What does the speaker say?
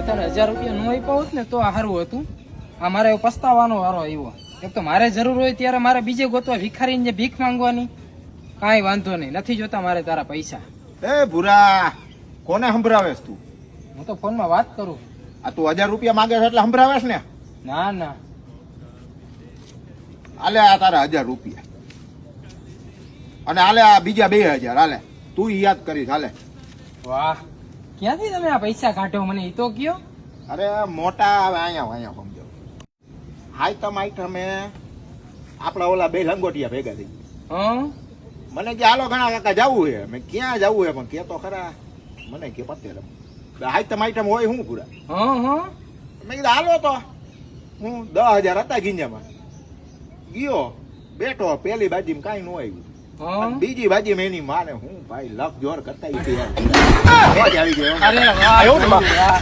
તને 1000 રૂપિયા નો આપ્યા હોત ને તો આ સારું હતું. આ મારે પસ્તાવાનો વારો આવ્યો. એક તો મારે જરૂર હોય ત્યારે મારે બીજે ગોતવા ભિખારીને ભીખ માંગવાની. કાંઈ વાંધો નહીં, નથી જોતા મારે તારા પૈસા. એ ભૂરા, કોને સંભળાવેશ તું? હું તો ફોનમાં વાત કરું. આ તું 1000 રૂપિયા માંગે છે એટલે સંભળાવેશ ને? ના ના, આલે આ તારા 1000 રૂપિયા અને આલે આ બીજા 2000. હાલે તું યાદ કરીશ. હાલે. વાહ, ક્યાંથી તમે આ પૈસા કાઢો મને એ તો કયો. અરે મોટા હવે અહીંયા સમજો. હાય તમે આપડા ઓલા 2 લંગોટિયા ભેગા થઈ ગયા. હં? મને કે હાલો ઘણા કાકા જવું છે. મેં ક્યાં જવું છે પણ કે તો ખરા. મને કે પતે રમ હાય આઈટમ હોય હું પૂરા. મેં કીધું હાલો તો હું 10,000 હતા ગીંજામાં. ગયો બેઠો, પેલી બાજી કઈ ન આવ્યું, બીજી બાજી માં એની માને હું ભાઈ લખ જોર કરતા આવી ગયો. અરે વાહ.